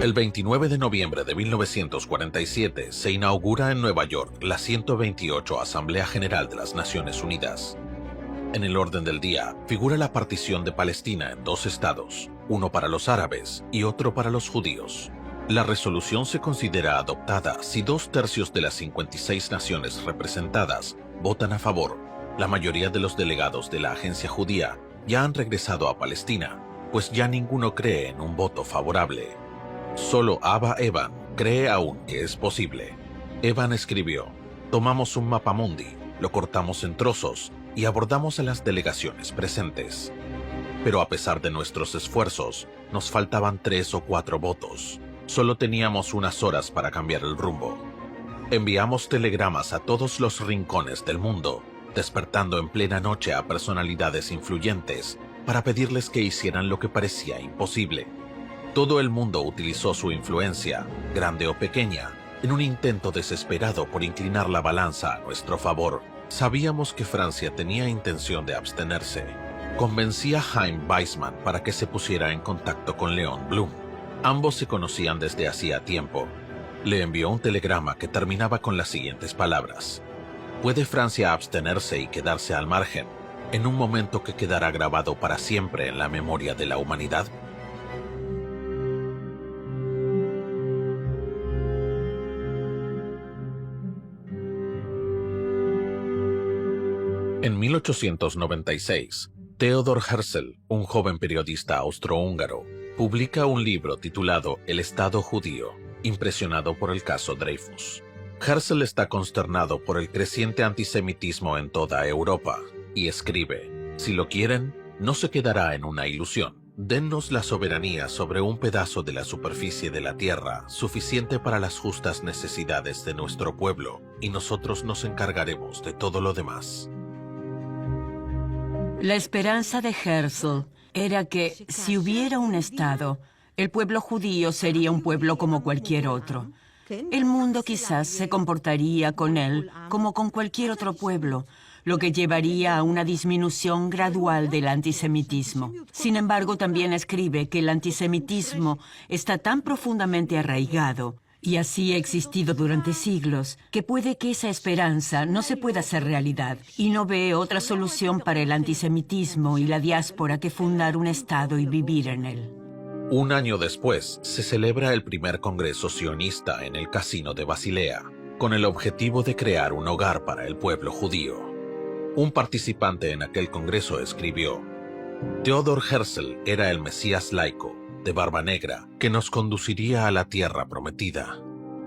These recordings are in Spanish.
El 29 de noviembre de 1947 se inaugura en Nueva York la 128 Asamblea General de las Naciones Unidas. En el orden del día figura la partición de Palestina en dos estados, uno para los árabes y otro para los judíos. La resolución se considera adoptada si 2/3 de las 56 naciones representadas votan a favor. La mayoría de los delegados de la agencia judía ya han regresado a Palestina, pues ya ninguno cree en un voto favorable. Solo Abba Eban cree aún que es posible. Eban escribió: tomamos un mapamundi, lo cortamos en trozos y abordamos a las delegaciones presentes. Pero a pesar de nuestros esfuerzos, nos faltaban 3 o 4 votos. Solo teníamos unas horas para cambiar el rumbo. Enviamos telegramas a todos los rincones del mundo, despertando en plena noche a personalidades influyentes para pedirles que hicieran lo que parecía imposible. Todo el mundo utilizó su influencia, grande o pequeña, en un intento desesperado por inclinar la balanza a nuestro favor. Sabíamos que Francia tenía intención de abstenerse. Convencí a Chaim Weizmann para que se pusiera en contacto con Léon Blum. Ambos se conocían desde hacía tiempo. Le envió un telegrama que terminaba con las siguientes palabras: ¿puede Francia abstenerse y quedarse al margen, en un momento que quedará grabado para siempre en la memoria de la humanidad? En 1896, Theodor Herzl, un joven periodista austrohúngaro, publica un libro titulado El Estado Judío, impresionado por el caso Dreyfus. Herzl está consternado por el creciente antisemitismo en toda Europa y escribe: si lo quieren, no se quedará en una ilusión. Dennos la soberanía sobre un pedazo de la superficie de la tierra suficiente para las justas necesidades de nuestro pueblo, y nosotros nos encargaremos de todo lo demás. La esperanza de Herzl era que, si hubiera un Estado, el pueblo judío sería un pueblo como cualquier otro. El mundo quizás se comportaría con él como con cualquier otro pueblo, lo que llevaría a una disminución gradual del antisemitismo. Sin embargo, también escribe que el antisemitismo está tan profundamente arraigado, y así ha existido durante siglos, que puede que esa esperanza no se pueda hacer realidad, y no ve otra solución para el antisemitismo y la diáspora que fundar un Estado y vivir en él. Un año después, se celebra el primer congreso sionista en el Casino de Basilea, con el objetivo de crear un hogar para el pueblo judío. Un participante en aquel congreso escribió: Theodor Herzl era el Mesías laico, de barba negra, que nos conduciría a la tierra prometida.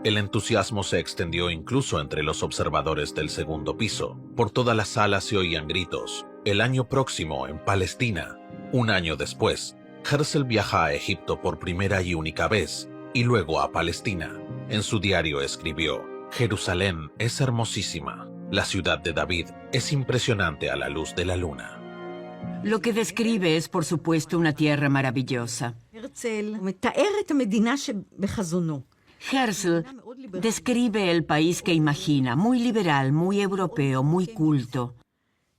El entusiasmo se extendió incluso entre los observadores del segundo piso. Por toda la sala se oían gritos: el año próximo en Palestina. Un año después, Herzl viaja a Egipto por primera y única vez, y luego a Palestina. En su diario escribió: Jerusalén es hermosísima. La ciudad de David es impresionante a la luz de la luna. Lo que describe es, por supuesto, una tierra maravillosa. Herzl describe el país que imagina, muy liberal, muy europeo, muy culto,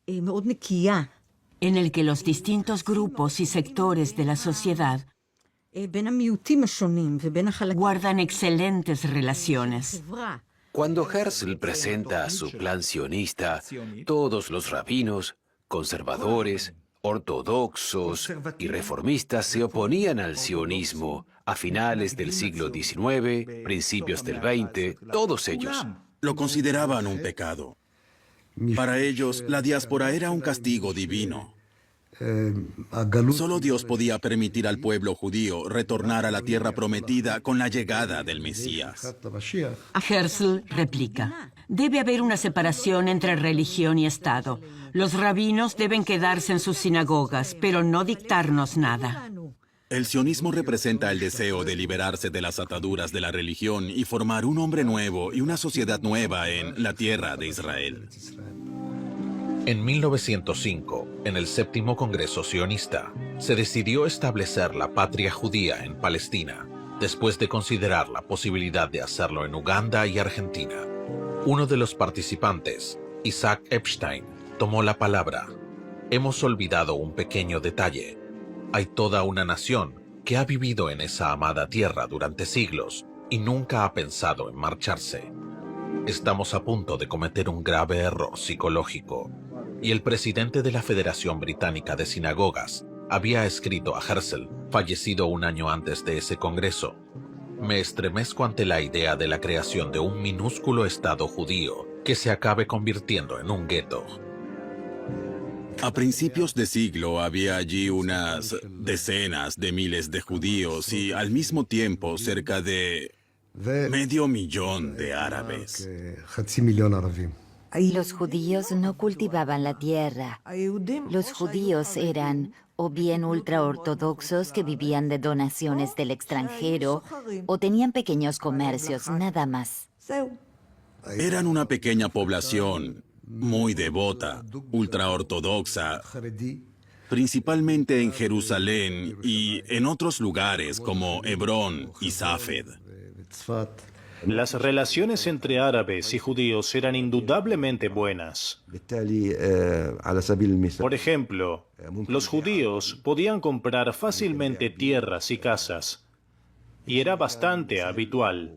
en el que los distintos grupos y sectores de la sociedad guardan excelentes relaciones. Cuando Herzl presenta su plan sionista, todos los rabinos, conservadores, ortodoxos y reformistas se oponían al sionismo a finales del siglo XIX, principios del XX, todos ellos. Lo consideraban un pecado. Para ellos, la diáspora era un castigo divino. Solo Dios podía permitir al pueblo judío retornar a la tierra prometida con la llegada del Mesías. Herzl replica: debe haber una separación entre religión y Estado. Los rabinos deben quedarse en sus sinagogas, pero no dictarnos nada. El sionismo representa el deseo de liberarse de las ataduras de la religión y formar un hombre nuevo y una sociedad nueva en la tierra de Israel. En 1905, en el séptimo Congreso Sionista, se decidió establecer la patria judía en Palestina, después de considerar la posibilidad de hacerlo en Uganda y Argentina. Uno de los participantes, Isaac Epstein, tomó la palabra. Hemos olvidado un pequeño detalle. Hay toda una nación, que ha vivido en esa amada tierra durante siglos y nunca ha pensado en marcharse. Estamos a punto de cometer un grave error psicológico, y el presidente de la Federación Británica de Sinagogas había escrito a Herzl, fallecido un año antes de ese congreso: me estremezco ante la idea de la creación de un minúsculo estado judío que se acabe convirtiendo en un gueto. A principios de siglo había allí unas decenas de miles de judíos y al mismo tiempo cerca de 500,000 de árabes. Los judíos no cultivaban la tierra. Los judíos eran o bien ultraortodoxos que vivían de donaciones del extranjero o tenían pequeños comercios, nada más. Eran una pequeña población muy devota, ultraortodoxa, principalmente en Jerusalén y en otros lugares como Hebrón y Safed. Las relaciones entre árabes y judíos eran indudablemente buenas. Por ejemplo, los judíos podían comprar fácilmente tierras y casas, y era bastante habitual.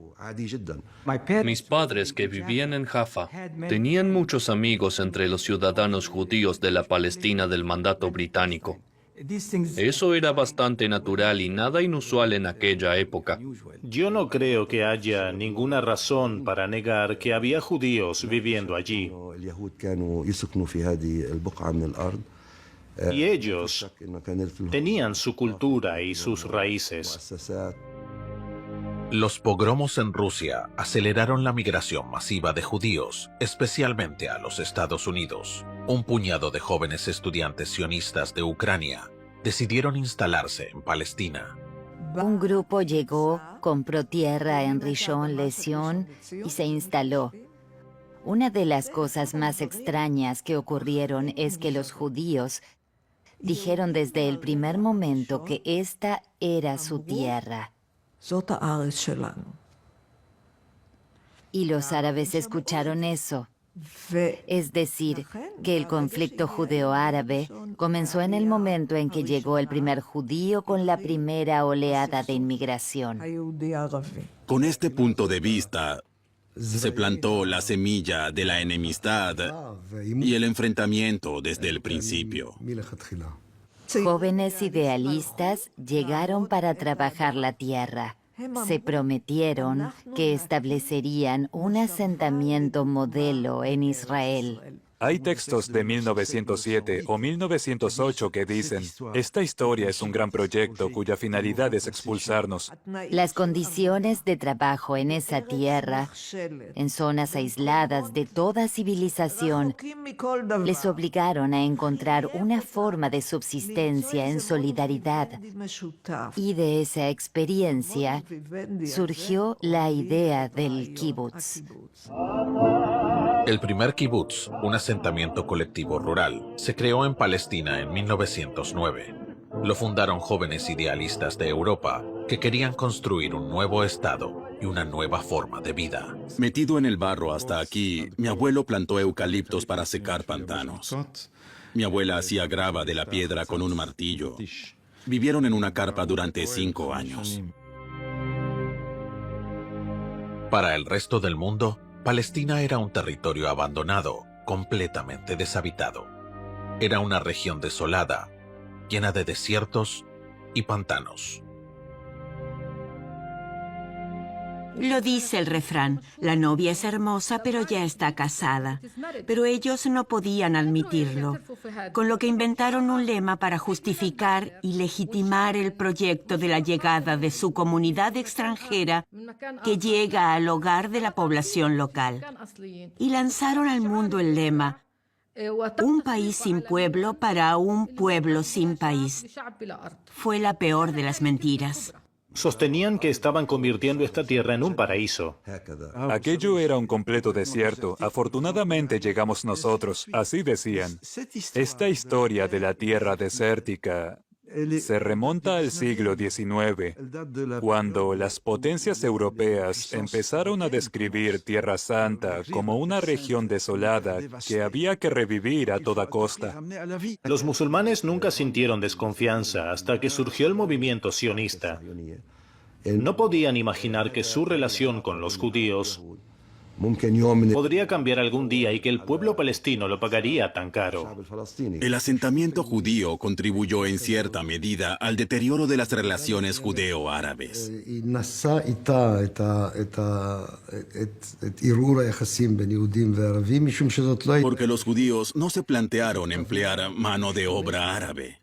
Mis padres, que vivían en Jaffa, tenían muchos amigos entre los ciudadanos judíos de la Palestina del mandato británico. Eso era bastante natural y nada inusual en aquella época. Yo no creo que haya ninguna razón para negar que había judíos viviendo allí. Y ellos tenían su cultura y sus raíces. Los pogromos en Rusia aceleraron la migración masiva de judíos, especialmente a los Estados Unidos. Un puñado de jóvenes estudiantes sionistas de Ucrania decidieron instalarse en Palestina. Un grupo llegó, compró tierra en Rishon LeZion y se instaló. Una de las cosas más extrañas que ocurrieron es que los judíos dijeron desde el primer momento que esta era su tierra. Y los árabes escucharon eso. Es decir, que el conflicto judeo-árabe comenzó en el momento en que llegó el primer judío con la primera oleada de inmigración. Con este punto de vista, se plantó la semilla de la enemistad y el enfrentamiento desde el principio. Jóvenes idealistas llegaron para trabajar la tierra. Se prometieron que establecerían un asentamiento modelo en Israel. Hay textos de 1907 o 1908 que dicen, esta historia es un gran proyecto cuya finalidad es expulsarnos. Las condiciones de trabajo en esa tierra, en zonas aisladas de toda civilización, les obligaron a encontrar una forma de subsistencia en solidaridad. Y de esa experiencia surgió la idea del kibutz. El primer kibutz, un asentamiento colectivo rural, se creó en Palestina en 1909. Lo fundaron jóvenes idealistas de Europa que querían construir un nuevo estado y una nueva forma de vida. Metido en el barro hasta aquí, mi abuelo plantó eucaliptos para secar pantanos. Mi abuela hacía grava de la piedra con un martillo. Vivieron en una carpa durante 5 años. Para el resto del mundo, Palestina era un territorio abandonado, completamente deshabitado. Era una región desolada, llena de desiertos y pantanos. Lo dice el refrán: la novia es hermosa, pero ya está casada. Pero ellos no podían admitirlo, con lo que inventaron un lema para justificar y legitimar el proyecto de la llegada de su comunidad extranjera que llega al hogar de la población local. Y lanzaron al mundo el lema: un país sin pueblo para un pueblo sin país. Fue la peor de las mentiras. Sostenían que estaban convirtiendo esta tierra en un paraíso. Aquello era un completo desierto. Afortunadamente llegamos nosotros, así decían. Esta historia de la tierra desértica Se remonta al siglo XIX, cuando las potencias europeas empezaron a describir Tierra Santa como una región desolada que había que revivir a toda costa. Los musulmanes nunca sintieron desconfianza hasta que surgió el movimiento sionista. No podían imaginar que su relación con los judíos podría cambiar algún día y que el pueblo palestino lo pagaría tan caro. El asentamiento judío contribuyó en cierta medida al deterioro de las relaciones judeo-árabes. Porque los judíos no se plantearon emplear mano de obra árabe.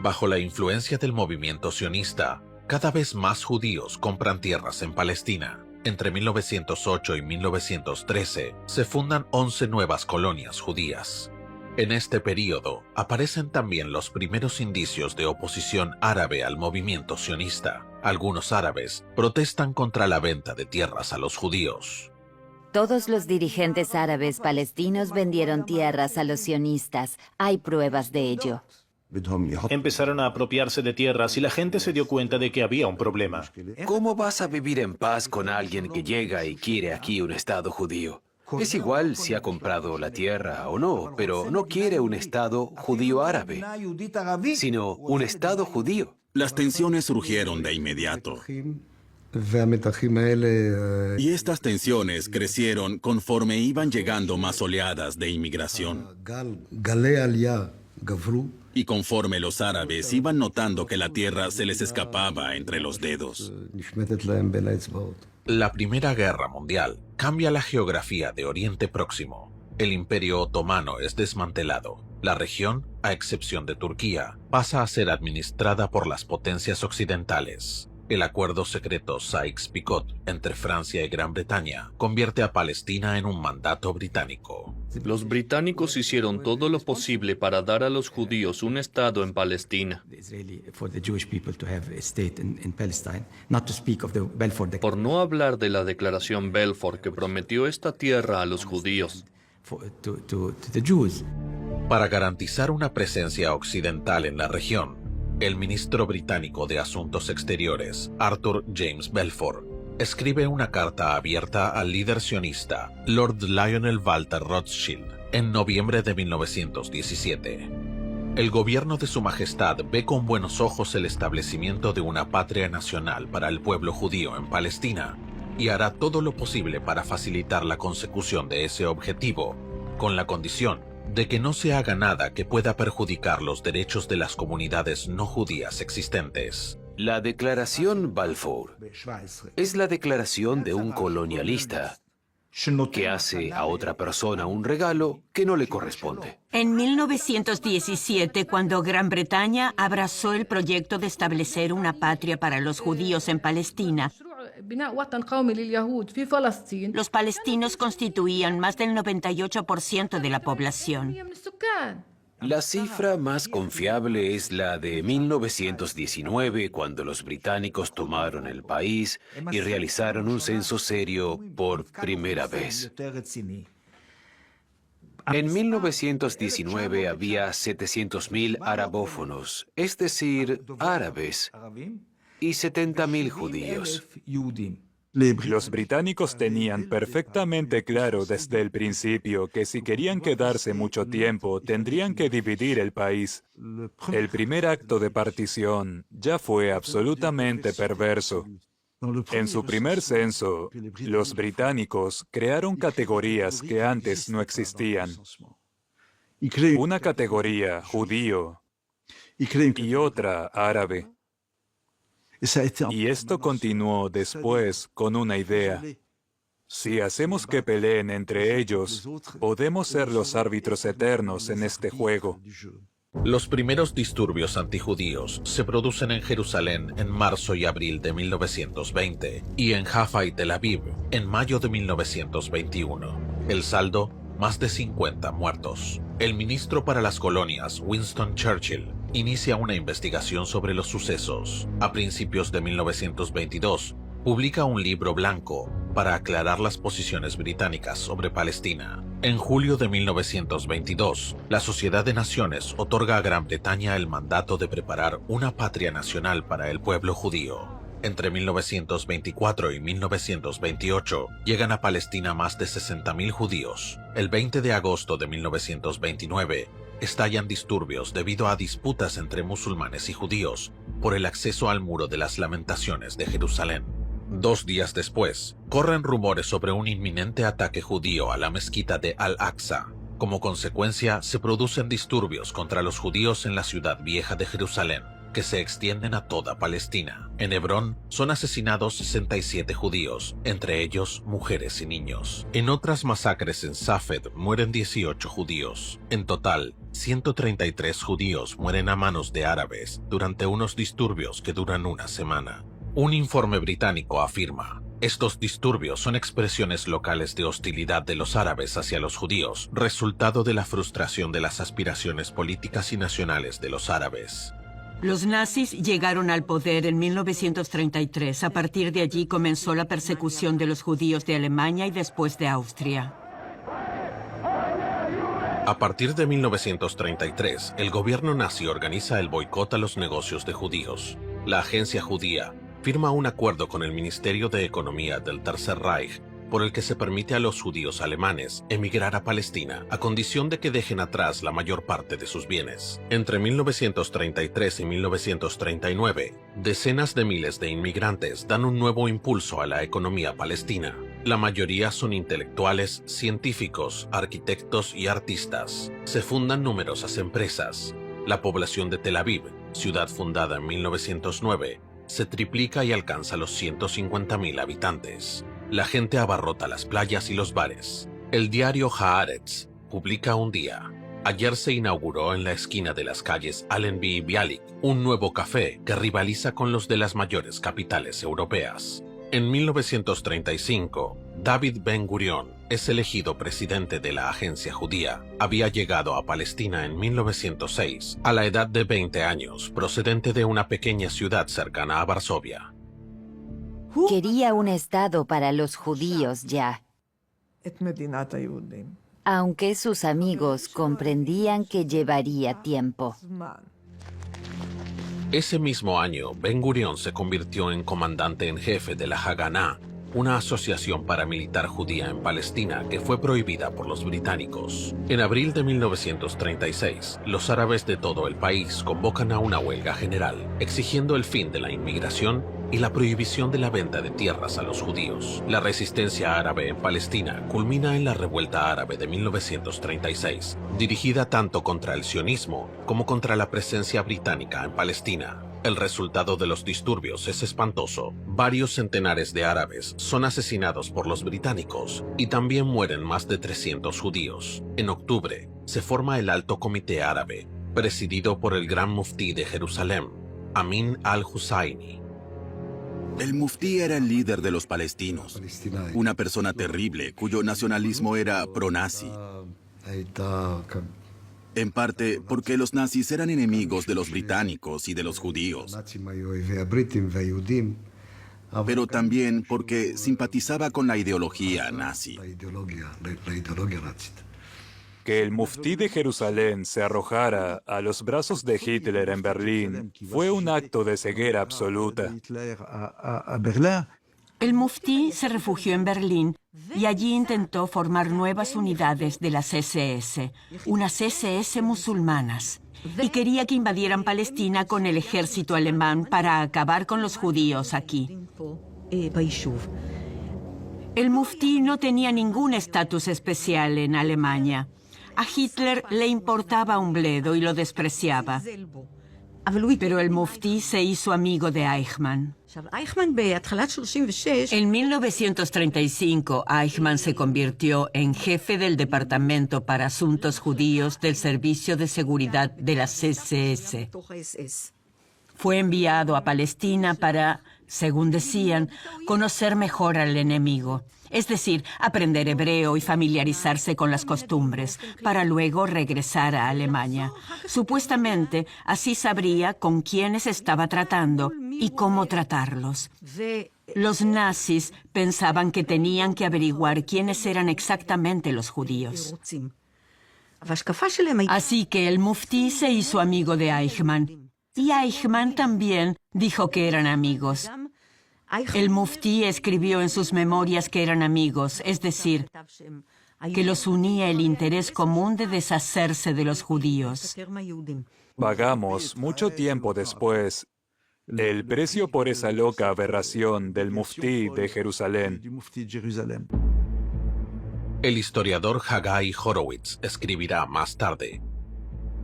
Bajo la influencia del movimiento sionista, cada vez más judíos compran tierras en Palestina. Entre 1908 y 1913 se fundan 11 nuevas colonias judías. En este período aparecen también los primeros indicios de oposición árabe al movimiento sionista. Algunos árabes protestan contra la venta de tierras a los judíos. Todos los dirigentes árabes palestinos vendieron tierras a los sionistas. Hay pruebas de ello. Empezaron a apropiarse de tierras y la gente se dio cuenta de que había un problema. ¿Cómo vas a vivir en paz con alguien que llega y quiere aquí un Estado judío? Es igual si ha comprado la tierra o no, pero no quiere un Estado judío árabe, sino un Estado judío. Las tensiones surgieron de inmediato. Y estas tensiones crecieron conforme iban llegando más oleadas de inmigración. Y conforme los árabes iban notando que la tierra se les escapaba entre los dedos. La Primera Guerra Mundial cambia la geografía de Oriente Próximo. El Imperio Otomano es desmantelado. La región, a excepción de Turquía, pasa a ser administrada por las potencias occidentales. El acuerdo secreto Sykes-Picot entre Francia y Gran Bretaña convierte a Palestina en un mandato británico. Los británicos hicieron todo lo posible para dar a los judíos un estado en Palestina. Por no hablar de la declaración Balfour que prometió esta tierra a los judíos. Para garantizar una presencia occidental en la región, el ministro británico de Asuntos Exteriores, Arthur James Balfour, escribe una carta abierta al líder sionista, Lord Lionel Walter Rothschild, en noviembre de 1917. El gobierno de Su Majestad ve con buenos ojos el establecimiento de una patria nacional para el pueblo judío en Palestina y hará todo lo posible para facilitar la consecución de ese objetivo, con la condición de que no se haga nada que pueda perjudicar los derechos de las comunidades no judías existentes. La declaración Balfour es la declaración de un colonialista que hace a otra persona un regalo que no le corresponde. En 1917, cuando Gran Bretaña abrazó el proyecto de establecer una patria para los judíos en Palestina, los palestinos constituían más del 98% de la población. La cifra más confiable es la de 1919, cuando los británicos tomaron el país y realizaron un censo serio por primera vez. En 1919 había 700.000 arabófonos, es decir, árabes, y 70.000 judíos. Los británicos tenían perfectamente claro desde el principio que si querían quedarse mucho tiempo, tendrían que dividir el país. El primer acto de partición ya fue absolutamente perverso. En su primer censo, los británicos crearon categorías que antes no existían. Una categoría judío y otra árabe. Y esto continuó después con una idea. Si hacemos que peleen entre ellos, podemos ser los árbitros eternos en este juego. Los primeros disturbios antijudíos se producen en Jerusalén en marzo y abril de 1920 y en Jaffa y Tel Aviv en mayo de 1921. El saldo, más de 50 muertos. El ministro para las colonias, Winston Churchill, inicia una investigación sobre los sucesos. A principios de 1922, publica un libro blanco para aclarar las posiciones británicas sobre Palestina. En julio de 1922, la Sociedad de Naciones otorga a Gran Bretaña el mandato de preparar una patria nacional para el pueblo judío. Entre 1924 y 1928 llegan a Palestina más de 60.000 judíos. El 20 de agosto de 1929 estallan disturbios debido a disputas entre musulmanes y judíos por el acceso al Muro de las Lamentaciones de Jerusalén. 2 días después, corren rumores sobre un inminente ataque judío a la mezquita de Al-Aqsa. Como consecuencia, se producen disturbios contra los judíos en la ciudad vieja de Jerusalén, que se extienden a toda Palestina. En Hebrón son asesinados 67 judíos, entre ellos mujeres y niños. En otras masacres en Safed mueren 18 judíos. En total, 133 judíos mueren a manos de árabes durante unos disturbios que duran una semana. Un informe británico afirma: estos disturbios son expresiones locales de hostilidad de los árabes hacia los judíos, resultado de la frustración de las aspiraciones políticas y nacionales de los árabes. Los nazis llegaron al poder en 1933. A partir de allí comenzó la persecución de los judíos de Alemania y después de Austria. A partir de 1933, el gobierno nazi organiza el boicot a los negocios de judíos. La agencia judía firma un acuerdo con el Ministerio de Economía del Tercer Reich por el que se permite a los judíos alemanes emigrar a Palestina a condición de que dejen atrás la mayor parte de sus bienes. Entre 1933 y 1939, decenas de miles de inmigrantes dan un nuevo impulso a la economía palestina. La mayoría son intelectuales, científicos, arquitectos y artistas. Se fundan numerosas empresas. La población de Tel Aviv, ciudad fundada en 1909, se triplica y alcanza los 150.000 habitantes. La gente abarrota las playas y los bares. El diario Haaretz publica un día: ayer se inauguró en la esquina de las calles Allenby y Bialik un nuevo café que rivaliza con los de las mayores capitales europeas. En 1935, David Ben-Gurión es elegido presidente de la agencia judía. Había llegado a Palestina en 1906, a la edad de 20 años, procedente de una pequeña ciudad cercana a Varsovia. Quería un estado para los judíos ya, aunque sus amigos comprendían que llevaría tiempo. Ese mismo año, Ben-Gurión se convirtió en comandante en jefe de la Haganá, una asociación paramilitar judía en Palestina que fue prohibida por los británicos. En abril de 1936, los árabes de todo el país convocan a una huelga general, exigiendo el fin de la inmigración y la prohibición de la venta de tierras a los judíos. La resistencia árabe en Palestina culmina en la Revuelta Árabe de 1936, dirigida tanto contra el sionismo como contra la presencia británica en Palestina. El resultado de los disturbios es espantoso. Varios centenares de árabes son asesinados por los británicos y también mueren más de 300 judíos. En octubre, se forma el Alto Comité Árabe, presidido por el Gran Muftí de Jerusalén, Amin al-Husayni. El muftí era el líder de los palestinos, una persona terrible cuyo nacionalismo era pro-nazi. En parte porque los nazis eran enemigos de los británicos y de los judíos, pero también porque simpatizaba con la ideología nazi. Que el muftí de Jerusalén se arrojara a los brazos de Hitler en Berlín fue un acto de ceguera absoluta. El muftí se refugió en Berlín y allí intentó formar nuevas unidades de las SS, unas SS musulmanas, y quería que invadieran Palestina con el ejército alemán para acabar con los judíos aquí. El muftí no tenía ningún estatus especial en Alemania. A Hitler le importaba un bledo y lo despreciaba. Pero el muftí se hizo amigo de Eichmann. En 1935, Eichmann se convirtió en jefe del Departamento para Asuntos Judíos del Servicio de Seguridad de las SS. Fue enviado a Palestina para, según decían, conocer mejor al enemigo. Es decir, aprender hebreo y familiarizarse con las costumbres, para luego regresar a Alemania. Supuestamente, así sabría con quiénes estaba tratando y cómo tratarlos. Los nazis pensaban que tenían que averiguar quiénes eran exactamente los judíos. Así que el muftí se hizo amigo de Eichmann. Y Eichmann también dijo que eran amigos. El muftí escribió en sus memorias que eran amigos, es decir, que los unía el interés común de deshacerse de los judíos. Vagamos, mucho tiempo después, el precio por esa loca aberración del muftí de Jerusalén. El historiador Haggai Horowitz escribirá más tarde: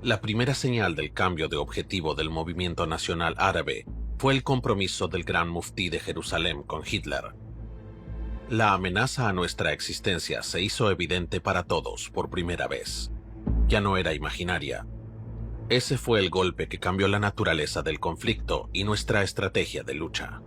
la primera señal del cambio de objetivo del movimiento nacional árabe fue el compromiso del gran muftí de Jerusalén con Hitler. La amenaza a nuestra existencia se hizo evidente para todos por primera vez. Ya no era imaginaria. Ese fue el golpe que cambió la naturaleza del conflicto y nuestra estrategia de lucha.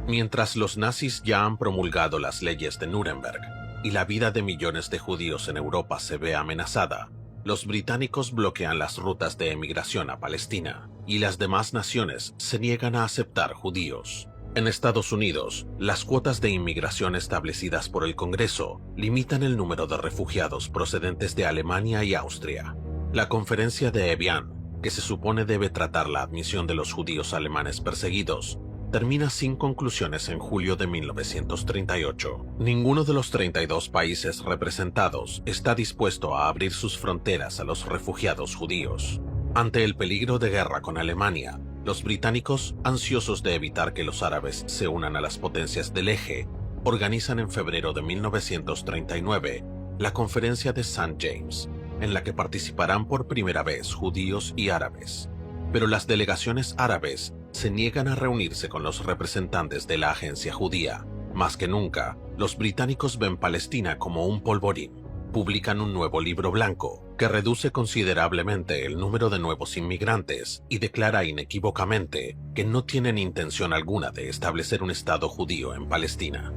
Mientras los nazis ya han promulgado las leyes de Nuremberg y la vida de millones de judíos en Europa se ve amenazada, los británicos bloquean las rutas de emigración a Palestina y las demás naciones se niegan a aceptar judíos. En Estados Unidos, las cuotas de inmigración establecidas por el Congreso limitan el número de refugiados procedentes de Alemania y Austria. La conferencia de Evian, que se supone debe tratar la admisión de los judíos alemanes perseguidos, termina sin conclusiones en julio de 1938. Ninguno de los 32 países representados está dispuesto a abrir sus fronteras a los refugiados judíos. Ante el peligro de guerra con Alemania, los británicos, ansiosos de evitar que los árabes se unan a las potencias del eje, organizan en febrero de 1939 la Conferencia de St. James, en la que participarán por primera vez judíos y árabes. Pero las delegaciones árabes se niegan a reunirse con los representantes de la agencia judía. Más que nunca, los británicos ven Palestina como un polvorín. Publican un nuevo libro blanco que reduce considerablemente el número de nuevos inmigrantes y declara inequívocamente que no tienen intención alguna de establecer un Estado judío en Palestina.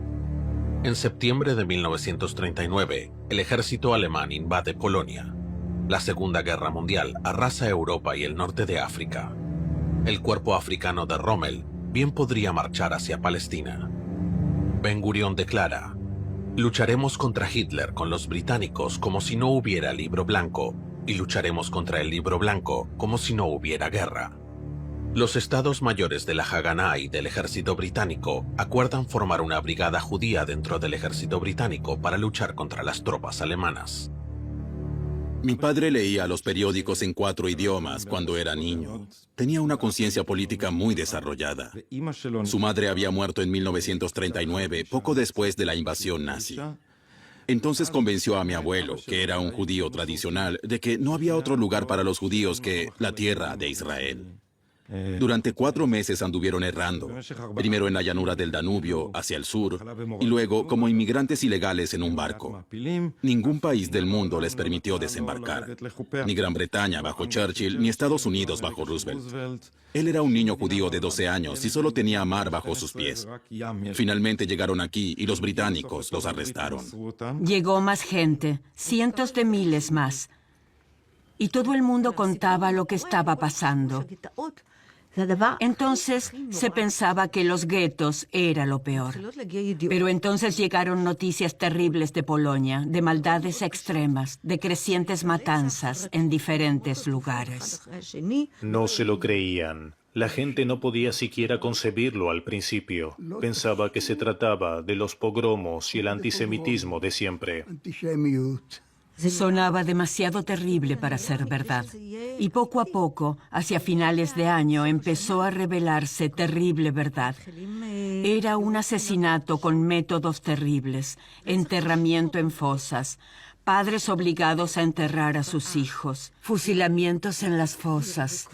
En septiembre de 1939, el ejército alemán invade Polonia. La Segunda Guerra Mundial arrasa Europa y el norte de África. El cuerpo africano de Rommel bien podría marchar hacia Palestina. Ben Gurión declara: lucharemos contra Hitler con los británicos como si no hubiera libro blanco, y lucharemos contra el libro blanco como si no hubiera guerra. Los estados mayores de la Haganá y del ejército británico acuerdan formar una brigada judía dentro del ejército británico para luchar contra las tropas alemanas. Mi padre leía los periódicos en 4 idiomas cuando era niño. Tenía una conciencia política muy desarrollada. Su madre había muerto en 1939, poco después de la invasión nazi. Entonces convenció a mi abuelo, que era un judío tradicional, de que no había otro lugar para los judíos que la tierra de Israel. Durante 4 meses anduvieron errando, primero en la llanura del Danubio, hacia el sur, y luego como inmigrantes ilegales en un barco. Ningún país del mundo les permitió desembarcar, ni Gran Bretaña bajo Churchill, ni Estados Unidos bajo Roosevelt. Él era un niño judío de 12 años y solo tenía mar bajo sus pies. Finalmente llegaron aquí y los británicos los arrestaron. Llegó más gente, cientos de miles más. Y todo el mundo contaba lo que estaba pasando. Entonces se pensaba que los guetos era lo peor. Pero entonces llegaron noticias terribles de Polonia, de maldades extremas, de crecientes matanzas en diferentes lugares. No se lo creían. La gente no podía siquiera concebirlo al principio. Pensaba que se trataba de los pogromos y el antisemitismo de siempre. Sonaba demasiado terrible para ser verdad. Y poco a poco, hacia finales de año, empezó a revelarse terrible verdad. Era un asesinato con métodos terribles, enterramiento en fosas, padres obligados a enterrar a sus hijos, fusilamientos en las fosas.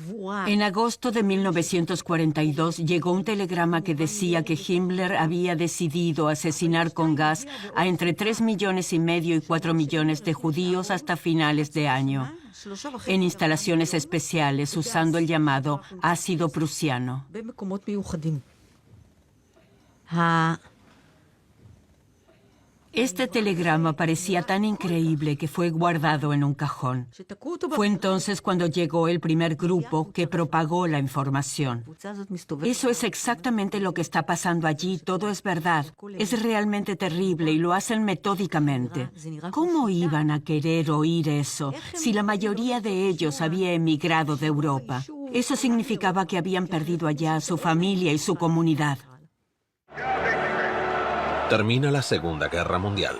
En agosto de 1942 llegó un telegrama que decía que Himmler había decidido asesinar con gas a entre 3,5 millones y 4 millones de judíos hasta finales de año, en instalaciones especiales usando el llamado ácido prusiano. Este telegrama parecía tan increíble que fue guardado en un cajón. Fue entonces cuando llegó el primer grupo que propagó la información. Eso es exactamente lo que está pasando allí, todo es verdad. Es realmente terrible y lo hacen metódicamente. ¿Cómo iban a querer oír eso si la mayoría de ellos había emigrado de Europa? Eso significaba que habían perdido allá a su familia y su comunidad. Termina la Segunda Guerra Mundial,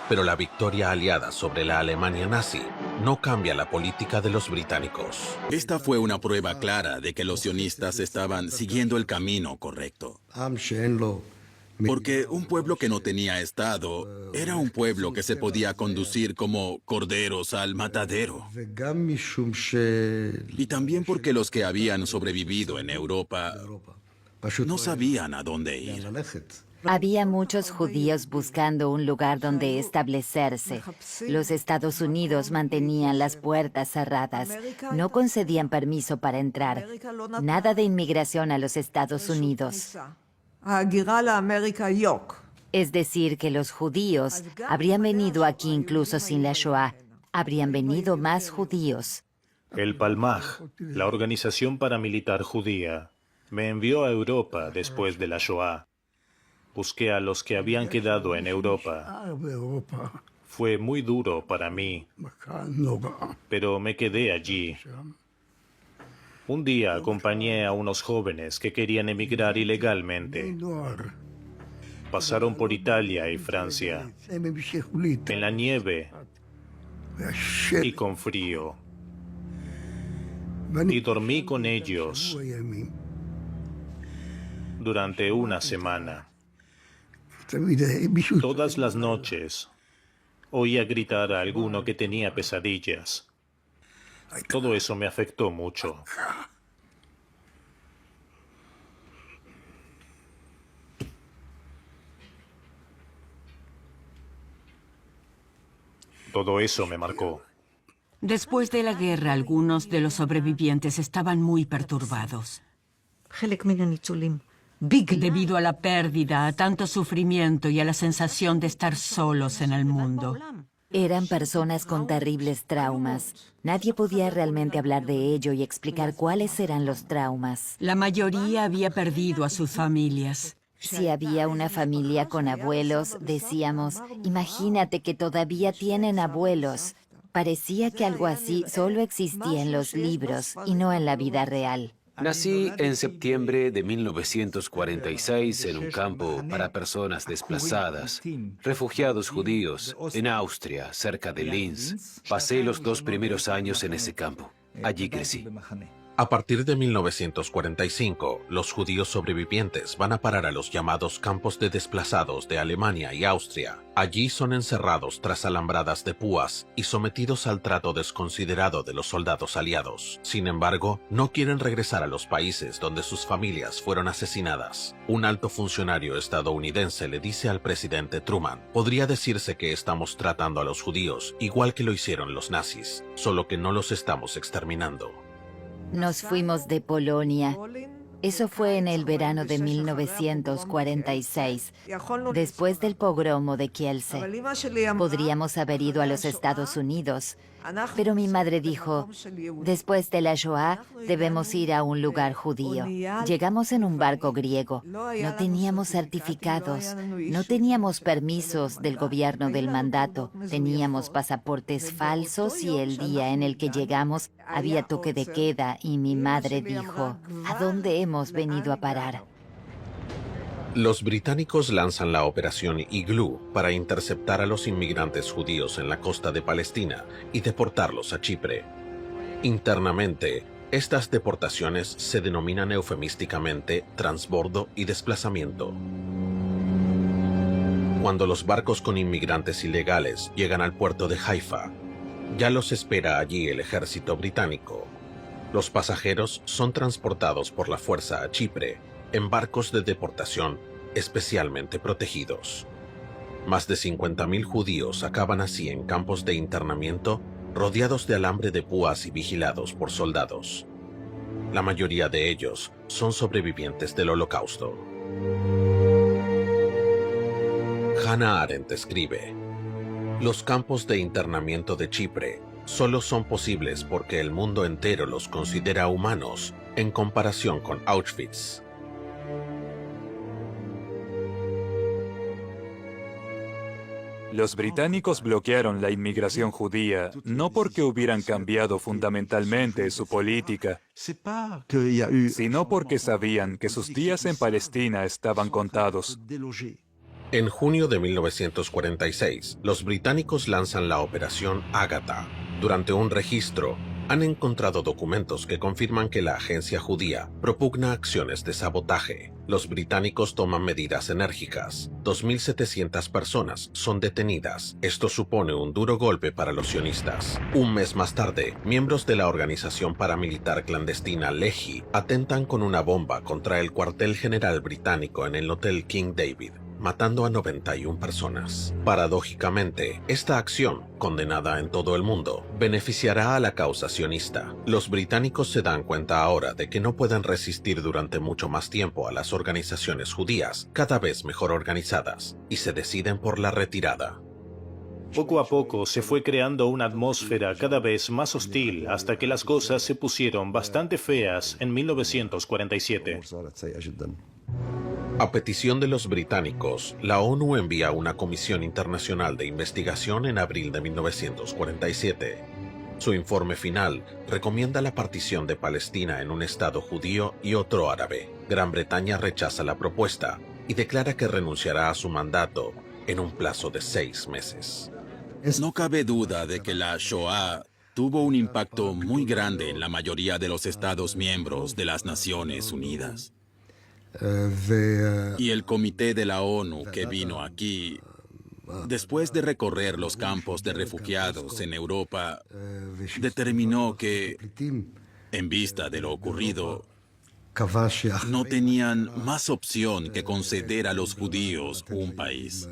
pero la victoria aliada sobre la Alemania nazi no cambia la política de los británicos. Esta fue una prueba clara de que los sionistas estaban siguiendo el camino correcto. Porque un pueblo que no tenía Estado era un pueblo que se podía conducir como corderos al matadero. Y también porque los que habían sobrevivido en Europa no sabían a dónde ir. Había muchos judíos buscando un lugar donde establecerse. Los Estados Unidos mantenían las puertas cerradas. No concedían permiso para entrar. Nada de inmigración a los Estados Unidos. Es decir, que los judíos habrían venido aquí incluso sin la Shoah. Habrían venido más judíos. El Palmaj, la organización paramilitar judía, me envió a Europa después de la Shoah. Busqué a los que habían quedado en Europa. Fue muy duro para mí, pero me quedé allí. Un día acompañé a unos jóvenes que querían emigrar ilegalmente. Pasaron por Italia y Francia, en la nieve y con frío. Y dormí con ellos durante una semana. Todas las noches oía gritar a alguno que tenía pesadillas. Todo eso me afectó mucho. Todo eso me marcó. Después de la guerra, algunos de los sobrevivientes estaban muy perturbados. Debido a la pérdida, a tanto sufrimiento y a la sensación de estar solos en el mundo. Eran personas con terribles traumas. Nadie podía realmente hablar de ello y explicar cuáles eran los traumas. La mayoría había perdido a sus familias. Si había una familia con abuelos, decíamos, imagínate que todavía tienen abuelos. Parecía que algo así solo existía en los libros y no en la vida real. Nací en septiembre de 1946 en un campo para personas desplazadas, refugiados judíos, en Austria, cerca de Linz. Pasé los 2 primeros años en ese campo. Allí crecí. A partir de 1945, los judíos sobrevivientes van a parar a los llamados campos de desplazados de Alemania y Austria. Allí son encerrados tras alambradas de púas y sometidos al trato desconsiderado de los soldados aliados. Sin embargo, no quieren regresar a los países donde sus familias fueron asesinadas. Un alto funcionario estadounidense le dice al presidente Truman: podría decirse que estamos tratando a los judíos igual que lo hicieron los nazis, solo que no los estamos exterminando. Nos fuimos de Polonia. Eso fue en el verano de 1946, después del pogromo de Kielce. Podríamos haber ido a los Estados Unidos, pero mi madre dijo, después de la Shoah debemos ir a un lugar judío. Llegamos en un barco griego. No teníamos certificados, no teníamos permisos del gobierno del mandato, teníamos pasaportes falsos y el día en el que llegamos había toque de queda y mi madre dijo, ¿a dónde hemos venido a parar? Los británicos lanzan la operación Igloo para interceptar a los inmigrantes judíos en la costa de Palestina y deportarlos a Chipre. Internamente, estas deportaciones se denominan eufemísticamente transbordo y desplazamiento. Cuando los barcos con inmigrantes ilegales llegan al puerto de Haifa, ya los espera allí el ejército británico. Los pasajeros son transportados por la fuerza a Chipre en barcos de deportación especialmente protegidos. Más de 50.000 judíos acaban así en campos de internamiento rodeados de alambre de púas y vigilados por soldados. La mayoría de ellos son sobrevivientes del Holocausto. Hannah Arendt escribe: los campos de internamiento de Chipre solo son posibles porque el mundo entero los considera humanos en comparación con Auschwitz. Los británicos bloquearon la inmigración judía no porque hubieran cambiado fundamentalmente su política, sino porque sabían que sus días en Palestina estaban contados. En junio de 1946, los británicos lanzan la Operación Ágata. Durante un registro, han encontrado documentos que confirman que la agencia judía propugna acciones de sabotaje. Los británicos toman medidas enérgicas. 2.700 personas son detenidas. Esto supone un duro golpe para los sionistas. Un mes más tarde, miembros de la organización paramilitar clandestina Lehi atentan con una bomba contra el cuartel general británico en el Hotel King David, matando a 91 personas. Paradójicamente, esta acción, condenada en todo el mundo, beneficiará a la causa sionista. Los británicos se dan cuenta ahora de que no pueden resistir durante mucho más tiempo a las organizaciones judías, cada vez mejor organizadas, y se deciden por la retirada. Poco a poco se fue creando una atmósfera cada vez más hostil hasta que las cosas se pusieron bastante feas en 1947. A petición de los británicos, la ONU envía una comisión internacional de investigación en abril de 1947. Su informe final recomienda la partición de Palestina en un estado judío y otro árabe. Gran Bretaña rechaza la propuesta y declara que renunciará a su mandato en un plazo de 6 meses. No cabe duda de que la Shoah tuvo un impacto muy grande en la mayoría de los Estados miembros de las Naciones Unidas. Y el comité de la ONU que vino aquí, después de recorrer los campos de refugiados en Europa, determinó que, en vista de lo ocurrido, no tenían más opción que conceder a los judíos un país.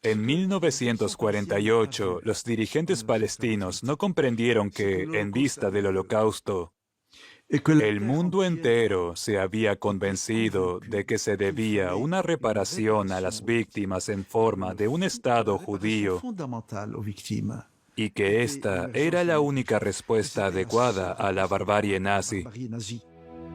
En 1948, los dirigentes palestinos no comprendieron que, en vista del Holocausto, el mundo entero se había convencido de que se debía una reparación a las víctimas en forma de un Estado judío y que esta era la única respuesta adecuada a la barbarie nazi.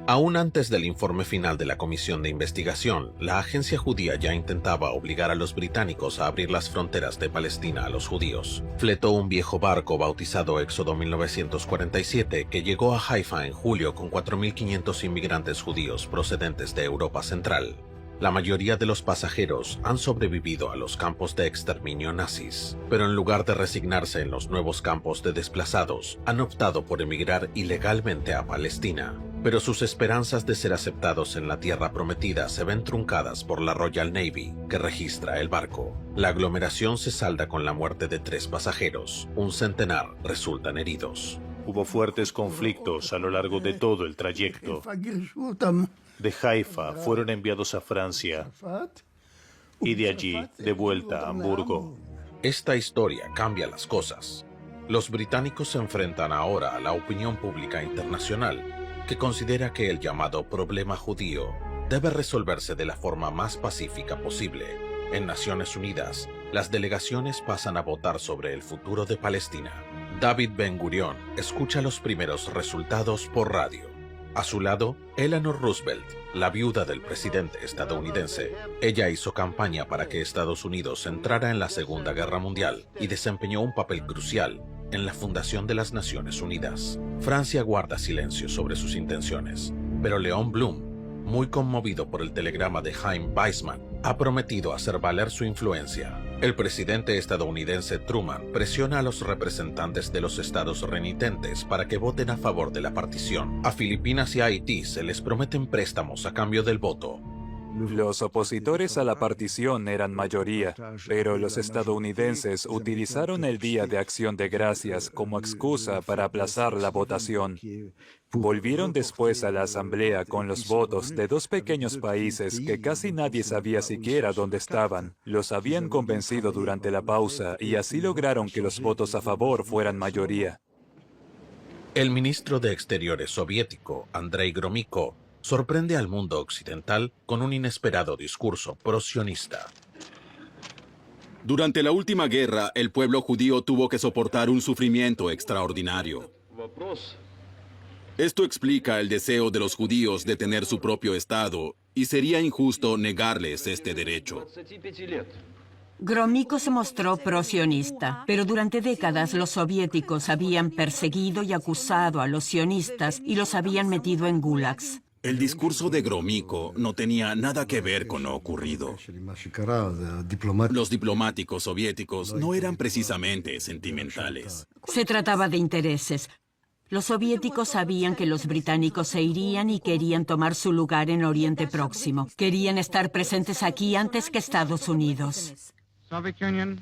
Aún antes del informe final de la comisión de investigación, la agencia judía ya intentaba obligar a los británicos a abrir las fronteras de Palestina a los judíos. Fletó un viejo barco bautizado Éxodo 1947 que llegó a Haifa en julio con 4.500 inmigrantes judíos procedentes de Europa Central. La mayoría de los pasajeros han sobrevivido a los campos de exterminio nazis, pero en lugar de resignarse en los nuevos campos de desplazados, han optado por emigrar ilegalmente a Palestina. Pero sus esperanzas de ser aceptados en la tierra prometida se ven truncadas por la Royal Navy, que registra el barco. La aglomeración se salda con la muerte de 3 pasajeros. Un centenar resultan heridos. Hubo fuertes conflictos a lo largo de todo el trayecto. De Haifa fueron enviados a Francia y de allí de vuelta a Hamburgo. Esta historia cambia las cosas. Los británicos se enfrentan ahora a la opinión pública internacional, que considera que el llamado problema judío debe resolverse de la forma más pacífica posible. En Naciones Unidas, las delegaciones pasan a votar sobre el futuro de Palestina. David Ben-Gurion escucha los primeros resultados por radio. A su lado, Eleanor Roosevelt, la viuda del presidente estadounidense. Ella hizo campaña para que Estados Unidos entrara en la Segunda Guerra Mundial y desempeñó un papel crucial en la fundación de las Naciones Unidas. Francia guarda silencio sobre sus intenciones, pero Léon Blum, muy conmovido por el telegrama de Chaim Weizmann, ha prometido hacer valer su influencia. El presidente estadounidense Truman presiona a los representantes de los estados renitentes para que voten a favor de la partición. A Filipinas y a Haití se les prometen préstamos a cambio del voto. Los opositores a la partición eran mayoría, pero los estadounidenses utilizaron el Día de Acción de Gracias como excusa para aplazar la votación. Volvieron después a la asamblea con los votos de 2 pequeños países que casi nadie sabía siquiera dónde estaban. Los habían convencido durante la pausa y así lograron que los votos a favor fueran mayoría. El ministro de Exteriores soviético, Andrei Gromyko, sorprende al mundo occidental con un inesperado discurso pro-sionista. Durante la última guerra, el pueblo judío tuvo que soportar un sufrimiento extraordinario. Esto explica el deseo de los judíos de tener su propio Estado, y sería injusto negarles este derecho. Gromyko se mostró pro-sionista, pero durante décadas los soviéticos habían perseguido y acusado a los sionistas y los habían metido en gulags. El discurso de Gromyko no tenía nada que ver con lo ocurrido. Los diplomáticos soviéticos no eran precisamente sentimentales. Se trataba de intereses. Los soviéticos sabían que los británicos se irían y querían tomar su lugar en Oriente Próximo. Querían estar presentes aquí antes que Estados Unidos. Soviet Union,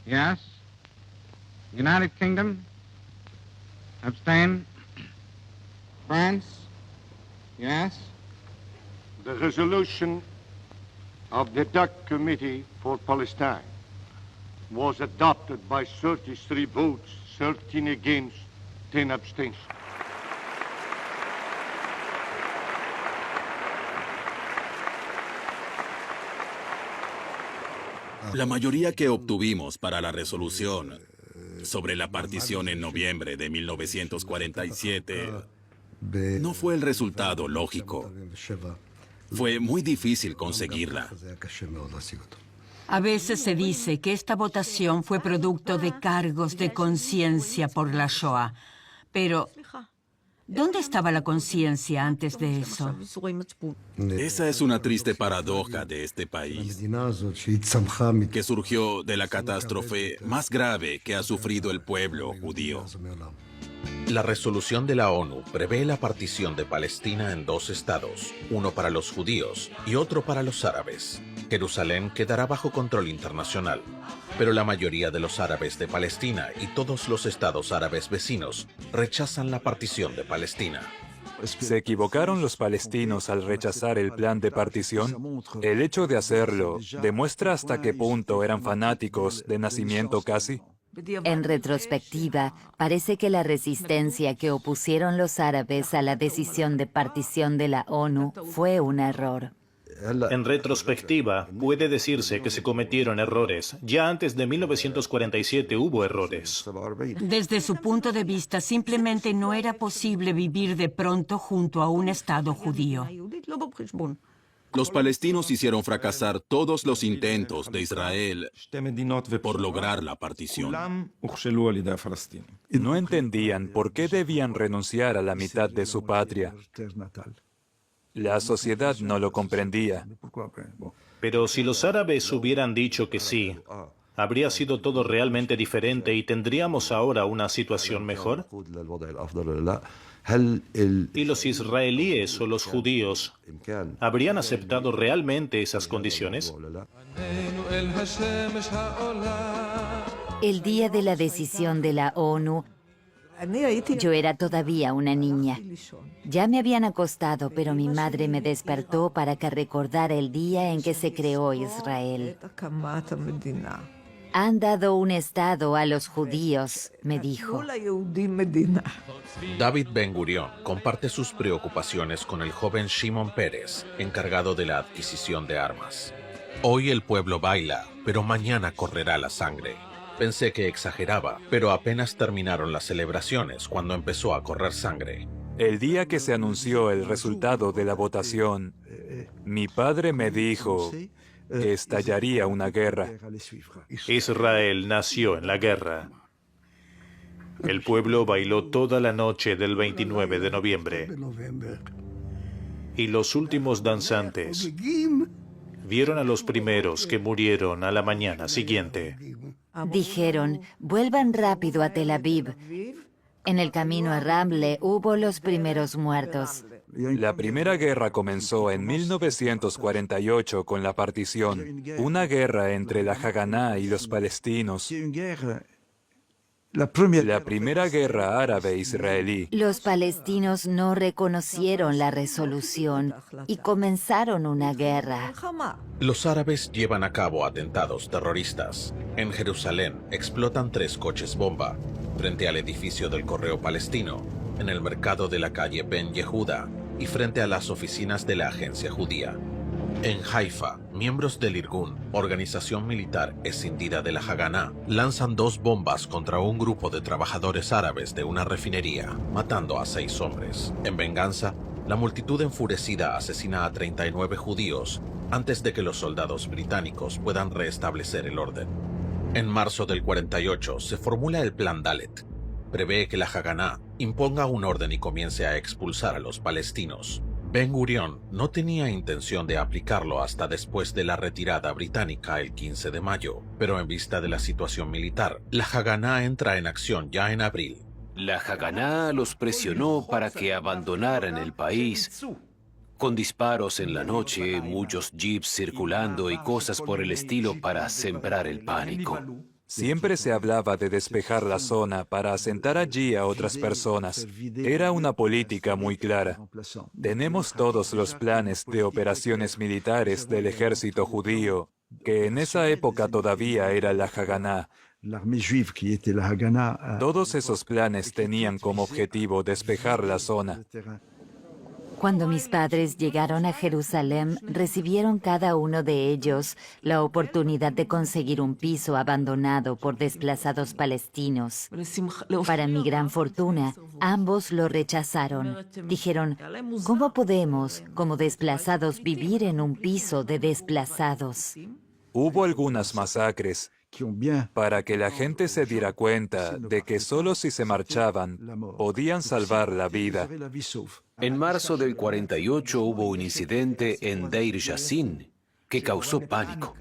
yes. United Kingdom, abstain. France, yes. The resolution of the DUC Committee for Palestine was adopted by 33 votes, 13 against, 10 abstentions. La mayoría que obtuvimos para la resolución sobre la partición en noviembre de 1947 no fue el resultado lógico. Fue muy difícil conseguirla. A veces se dice que esta votación fue producto de cargos de conciencia por la Shoah. Pero, ¿dónde estaba la conciencia antes de eso? Esa es una triste paradoja de este país, que surgió de la catástrofe más grave que ha sufrido el pueblo judío. La resolución de la ONU prevé la partición de Palestina en 2 estados, uno para los judíos y otro para los árabes. Jerusalén quedará bajo control internacional, pero la mayoría de los árabes de Palestina y todos los estados árabes vecinos rechazan la partición de Palestina. ¿Se equivocaron los palestinos al rechazar el plan de partición? El hecho de hacerlo demuestra hasta qué punto eran fanáticos de nacimiento casi. En retrospectiva, parece que la resistencia que opusieron los árabes a la decisión de partición de la ONU fue un error. En retrospectiva, puede decirse que se cometieron errores. Ya antes de 1947 hubo errores. Desde su punto de vista, simplemente no era posible vivir de pronto junto a un Estado judío. Los palestinos hicieron fracasar todos los intentos de Israel por lograr la partición. No entendían por qué debían renunciar a la mitad de su patria. La sociedad no lo comprendía. Pero si los árabes hubieran dicho que sí, ¿habría sido todo realmente diferente y tendríamos ahora una situación mejor? ¿Y los israelíes o los judíos habrían aceptado realmente esas condiciones? El día de la decisión de la ONU, yo era todavía una niña. Ya me habían acostado, pero mi madre me despertó para que recordara el día en que se creó Israel. Han dado un Estado a los judíos, me dijo. David Ben-Gurión comparte sus preocupaciones con el joven Shimon Peres, encargado de la adquisición de armas. Hoy el pueblo baila, pero mañana correrá la sangre. Pensé que exageraba, pero apenas terminaron las celebraciones cuando empezó a correr sangre. El día que se anunció el resultado de la votación, mi padre me dijo que estallaría una guerra. Israel nació en la guerra. El pueblo bailó toda la noche del 29 de noviembre. Y los últimos danzantes vieron a los primeros que murieron a la mañana siguiente. Dijeron, vuelvan rápido a Tel Aviv. En el camino a Ramle hubo los primeros muertos. La Primera Guerra comenzó en 1948 con la partición, una guerra entre la Haganá y los palestinos. La Primera Guerra Árabe-Israelí. Los palestinos no reconocieron la resolución y comenzaron una guerra. Los árabes llevan a cabo atentados terroristas. En Jerusalén explotan 3 coches bomba frente al edificio del Correo Palestino, en el mercado de la calle Ben Yehuda y frente a las oficinas de la agencia judía. En Haifa, miembros del Irgun, organización militar escindida de la Haganá, lanzan 2 bombas contra un grupo de trabajadores árabes de una refinería, matando a 6 hombres. En venganza, la multitud enfurecida asesina a 39 judíos antes de que los soldados británicos puedan restablecer el orden. En marzo del 48 se formula el Plan Dalet. Prevé que la Haganá imponga un orden y comience a expulsar a los palestinos. Ben Gurión no tenía intención de aplicarlo hasta después de la retirada británica el 15 de mayo, pero en vista de la situación militar, la Haganá entra en acción ya en abril. La Haganá los presionó para que abandonaran el país, con disparos en la noche, muchos jeeps circulando y cosas por el estilo para sembrar el pánico. Siempre se hablaba de despejar la zona para asentar allí a otras personas. Era una política muy clara. Tenemos todos los planes de operaciones militares del ejército judío, que en esa época todavía era la Haganá. Todos esos planes tenían como objetivo despejar la zona. Cuando mis padres llegaron a Jerusalén, recibieron cada uno de ellos la oportunidad de conseguir un piso abandonado por desplazados palestinos. Para mi gran fortuna, ambos lo rechazaron. Dijeron, ¿cómo podemos, como desplazados, vivir en un piso de desplazados? Hubo algunas masacres para que la gente se diera cuenta de que solo si se marchaban podían salvar la vida. En marzo del 48 hubo un incidente en Deir Yassin que causó pánico.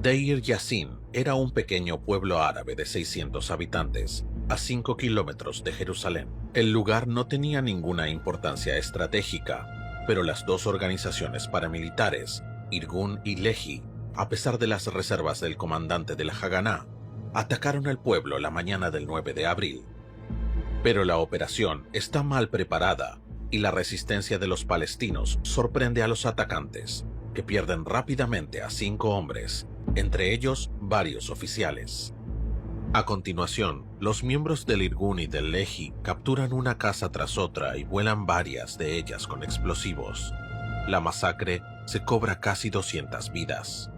Deir Yassin era un pequeño pueblo árabe de 600 habitantes, a 5 kilómetros de Jerusalén. El lugar no tenía ninguna importancia estratégica, pero las 2 organizaciones paramilitares, Irgun y Lehi, a pesar de las reservas del comandante de la Haganá, atacaron el pueblo la mañana del 9 de abril. Pero la operación está mal preparada y la resistencia de los palestinos sorprende a los atacantes, que pierden rápidamente a 5 hombres, entre ellos varios oficiales. A continuación, los miembros del Irgun y del Lehi capturan una casa tras otra y vuelan varias de ellas con explosivos. La masacre se cobra casi 200 vidas.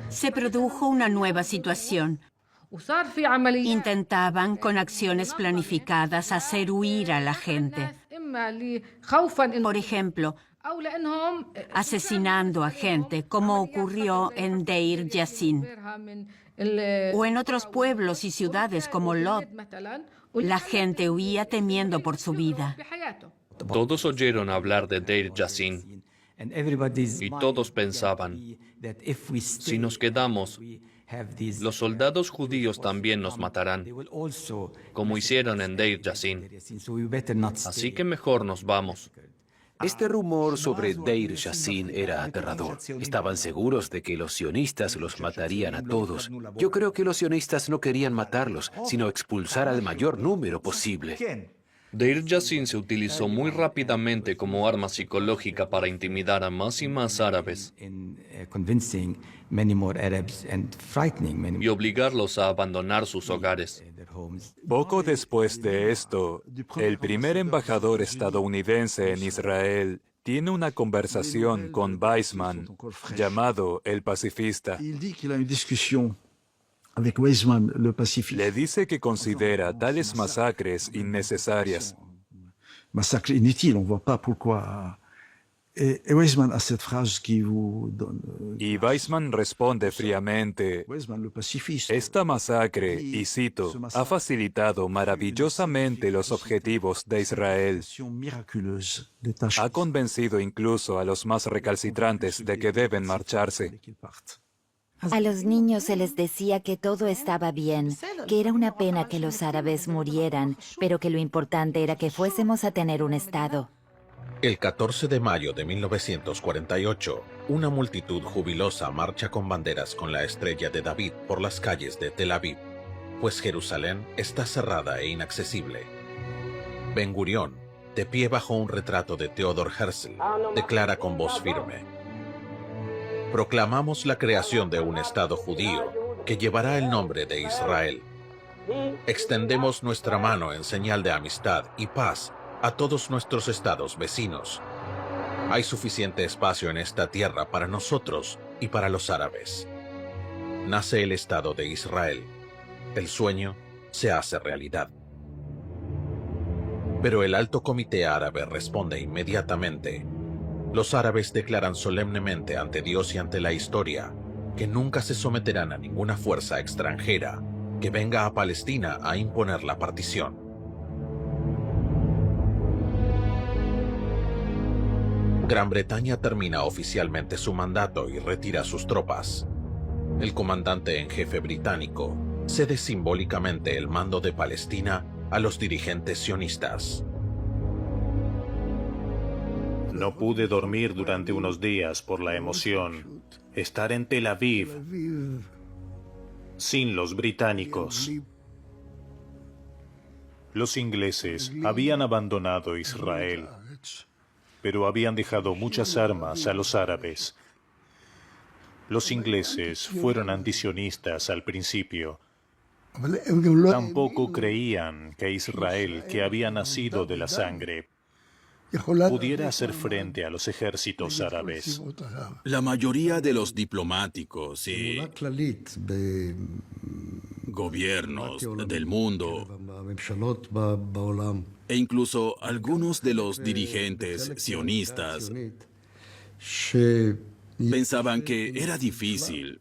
Se produjo una nueva situación. Intentaban, con acciones planificadas, hacer huir a la gente. Por ejemplo, asesinando a gente, como ocurrió en Deir Yassin, o en otros pueblos y ciudades como Lod. La gente huía temiendo por su vida. Todos oyeron hablar de Deir Yassin y todos pensaban, si nos quedamos, los soldados judíos también nos matarán, como hicieron en Deir Yassin. Así que mejor nos vamos. Este rumor sobre Deir Yassin era aterrador. Estaban seguros de que los sionistas los matarían a todos. Yo creo que los sionistas no querían matarlos, sino expulsar al mayor número posible. Deir Yassin se utilizó muy rápidamente como arma psicológica para intimidar a más y más árabes y obligarlos a abandonar sus hogares. Poco después de esto, el primer embajador estadounidense en Israel tiene una conversación con Weizmann, llamado el pacifista. Le dice que considera tales masacres innecesarias. Y Weizmann responde fríamente, esta masacre, y cito, ha facilitado maravillosamente los objetivos de Israel. Ha convencido incluso a los más recalcitrantes de que deben marcharse. A los niños se les decía que todo estaba bien, que era una pena que los árabes murieran, pero que lo importante era que fuésemos a tener un Estado. El 14 de mayo de 1948, una multitud jubilosa marcha con banderas con la estrella de David por las calles de Tel Aviv, pues Jerusalén está cerrada e inaccesible. Ben Gurión, de pie bajo un retrato de Theodor Herzl, declara con voz firme: proclamamos la creación de un Estado judío que llevará el nombre de Israel. Extendemos nuestra mano en señal de amistad y paz a todos nuestros estados vecinos, Hay suficiente espacio en esta tierra para nosotros y para los árabes. Nace el Estado de Israel. El sueño se hace realidad. Pero el Alto Comité Árabe responde inmediatamente. Los árabes declaran solemnemente ante Dios y ante la historia que nunca se someterán a ninguna fuerza extranjera que venga a Palestina a imponer la partición. Gran Bretaña termina oficialmente su mandato y retira sus tropas. El comandante en jefe británico cede simbólicamente el mando de Palestina a los dirigentes sionistas. No pude dormir durante unos días por la emoción. Estar en Tel Aviv sin los británicos. Los ingleses habían abandonado Israel, pero habían dejado muchas armas a los árabes. Los ingleses fueron antisionistas al principio. Tampoco creían que Israel, que había nacido de la sangre, pudiera hacer frente a los ejércitos árabes. La mayoría de los diplomáticos y gobiernos del mundo, e incluso algunos de los dirigentes sionistas, pensaban que era difícil,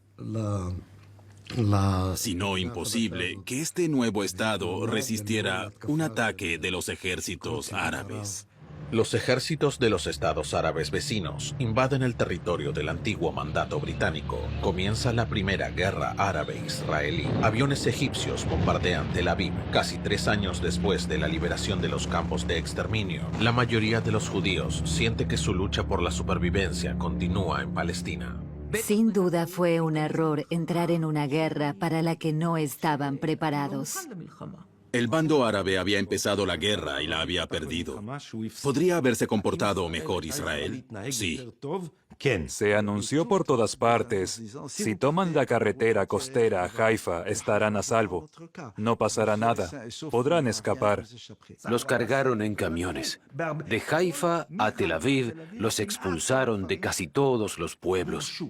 si no imposible, que este nuevo Estado resistiera un ataque de los ejércitos árabes. Los ejércitos de los estados árabes vecinos invaden el territorio del antiguo mandato británico. Comienza la primera guerra árabe-israelí. Aviones egipcios bombardean Tel Aviv casi 3 años después de la liberación de los campos de exterminio. La mayoría de los judíos siente que su lucha por la supervivencia continúa en Palestina. Sin duda fue un error entrar en una guerra para la que no estaban preparados. El bando árabe había empezado la guerra y la había perdido. ¿Podría haberse comportado mejor Israel? Sí. Se anunció por todas partes: si toman la carretera costera a Haifa, estarán a salvo. No pasará nada. Podrán escapar. Los cargaron en camiones. De Haifa a Tel Aviv los expulsaron de casi todos los pueblos.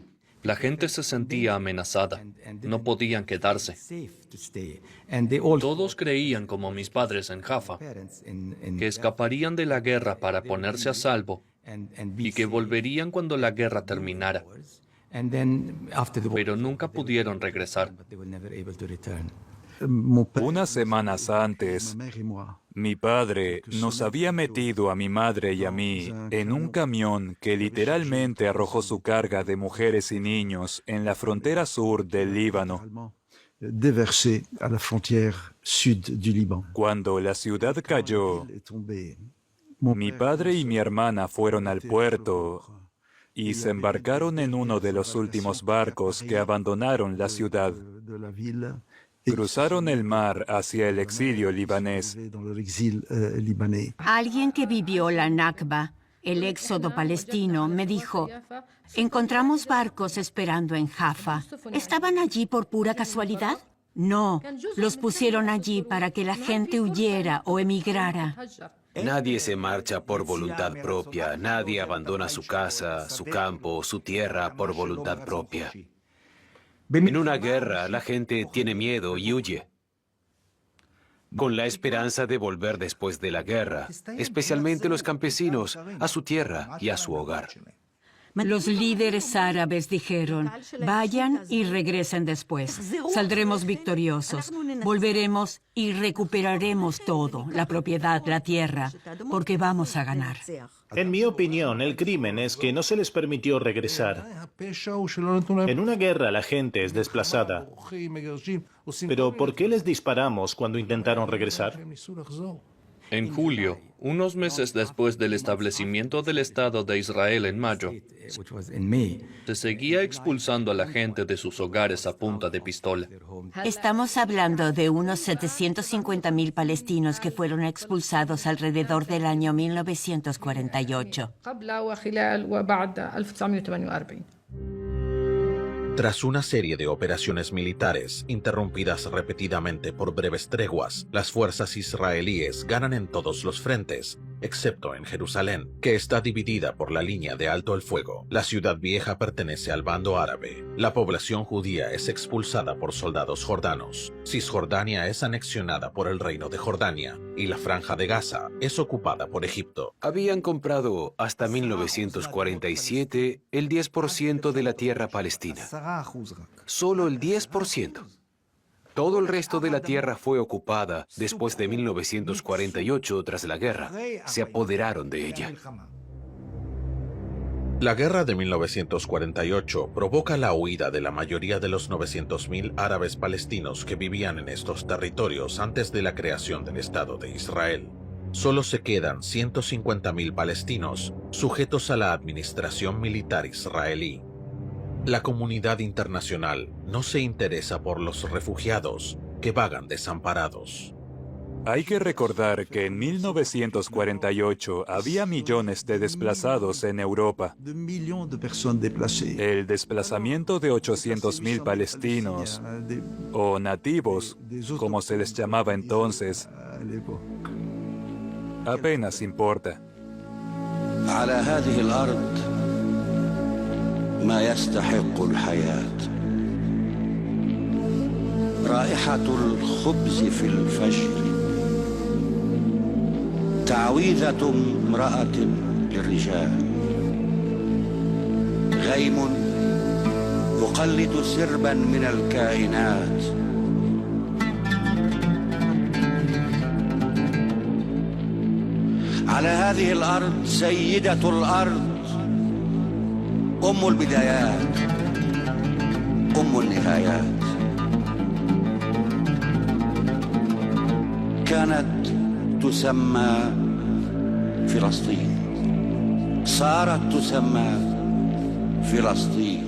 La gente se sentía amenazada. No podían quedarse. Todos creían, como mis padres en Jaffa, que escaparían de la guerra para ponerse a salvo y que volverían cuando la guerra terminara. Pero nunca pudieron regresar. Unas semanas antes, mi padre nos había metido a mi madre y a mí en un camión que literalmente arrojó su carga de mujeres y niños en la frontera sur del Líbano. Cuando la ciudad cayó, mi padre y mi hermana fueron al puerto y se embarcaron en uno de los últimos barcos que abandonaron la ciudad. Cruzaron el mar hacia el exilio libanés. Alguien que vivió la Nakba, el éxodo palestino, me dijo: encontramos barcos esperando en Jaffa. ¿Estaban allí por pura casualidad? No, los pusieron allí para que la gente huyera o emigrara. Nadie se marcha por voluntad propia. Nadie abandona su casa, su campo, su tierra por voluntad propia. En una guerra, la gente tiene miedo y huye, con la esperanza de volver después de la guerra, especialmente los campesinos, a su tierra y a su hogar. Los líderes árabes dijeron: vayan y regresen después. Saldremos victoriosos. Volveremos y recuperaremos todo, la propiedad, la tierra, porque vamos a ganar. En mi opinión, el crimen es que no se les permitió regresar. En una guerra la gente es desplazada. Pero ¿por qué les disparamos cuando intentaron regresar? En julio, unos meses después del establecimiento del Estado de Israel en mayo, se seguía expulsando a la gente de sus hogares a punta de pistola. Estamos hablando de unos 750,000 palestinos que fueron expulsados alrededor del año 1948. Tras una serie de operaciones militares, interrumpidas repetidamente por breves treguas, las fuerzas israelíes ganan en todos los frentes excepto en Jerusalén, que está dividida por la línea de alto el fuego. La ciudad vieja pertenece al bando árabe. La población judía es expulsada por soldados jordanos. Cisjordania es anexionada por el reino de Jordania y la franja de Gaza es ocupada por Egipto. Habían comprado hasta 1947 el 10% de la tierra palestina. Solo el 10%. Todo el resto de la tierra fue ocupada después de 1948 tras la guerra. Se apoderaron de ella. La guerra de 1948 provoca la huida de la mayoría de los 900.000 árabes palestinos que vivían en estos territorios antes de la creación del Estado de Israel. Solo se quedan 150.000 palestinos sujetos a la administración militar israelí. La comunidad internacional no se interesa por los refugiados que vagan desamparados. Hay que recordar que en 1948 había millones de desplazados en Europa. El desplazamiento de 800.000 palestinos, o nativos, como se les llamaba entonces, apenas importa. ما يستحق الحياة رائحة الخبز في الفجر تعويذة امرأة للرجال غيم يقلد سربا من الكائنات على هذه الأرض سيدة الأرض أم البدايات أم النهايات كانت تسمى فلسطين صارت تسمى فلسطين